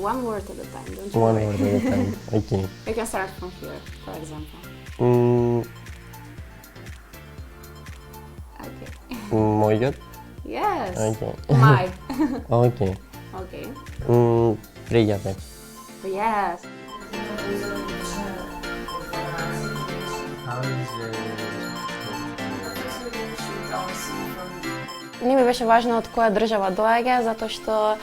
one word at a time, don't you One worry. word at a time. Okay. You can start from here, for example. Okay. Мојот. Yes. Okay. My. Okay. Okay. Пријатен. Yes. Не ми беше важно од која држава доаѓа, затоа што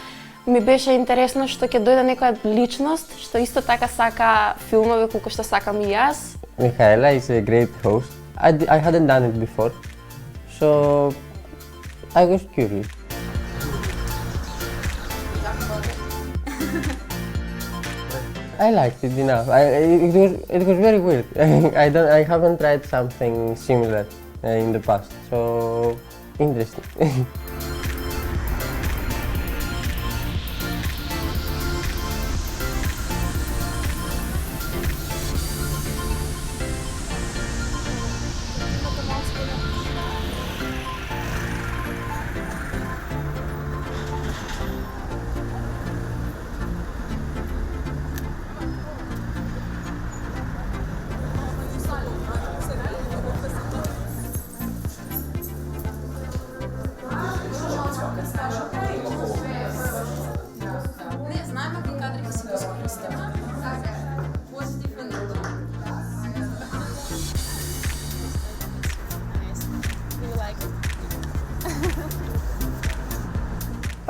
ми беше интересно што ќе дојде некоја личност што исто така сака филмови колку што сакам и јас. Michaela is a great host. I hadn't done it before, so I was curious. I liked it enough. It was very weird. I haven't tried something similar in the past, so interesting.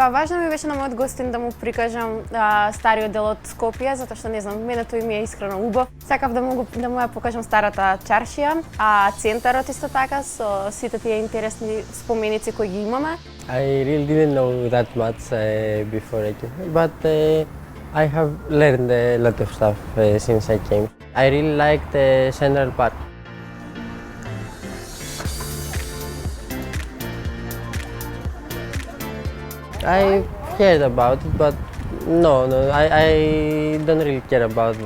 Па важно ми беше на мојот гостин да му прикажам стариот дел од Скопје, затоа што не знам, мене тој ми е искрено убав. Сакав да му ја покажам старата чаршија, а центарот исто така со сите тие интересни споменици кои ги имаме. I really didn't know that much before I came, but I have learned a lot of stuff since I came. I really liked Central Park. I heard about it, but no, I don't really care about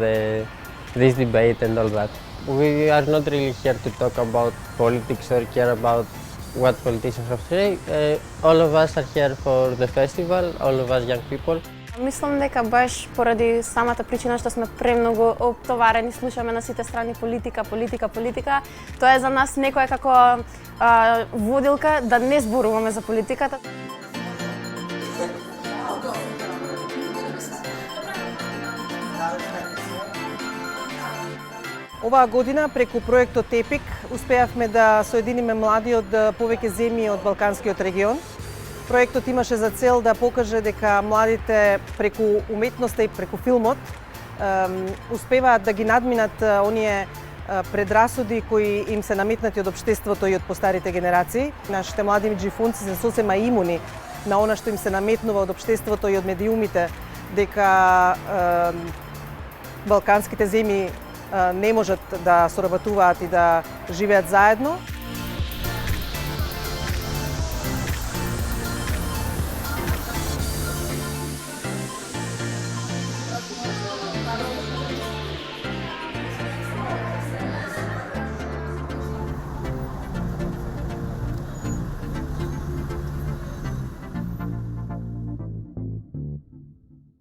this debate and all that. We are not really here to talk about politics or care about what politicians have to say. All of us are here for the festival, all of us young people. Мислам дека баш поради самата причина што сме премногу оптоварени, слушаме на сите страни политика, тоа е за нас некоја како водилка да не зборуваме за политиката. Оваа година преку проектот ЕПИК успеавме да соединиме млади од повеќе земји од Балканскиот регион. Проектот имаше за цел да покаже дека младите преку уметноста и преку филмот успеваат да ги надминат оние предрасуди кои им се наметнати од општеството и од постарите генерации. Нашите млади миџифунци се сосема имуни на она што им се наметнува од општеството и од медиумите, дека балканските земји не можат да соработуваат и да живеат заедно.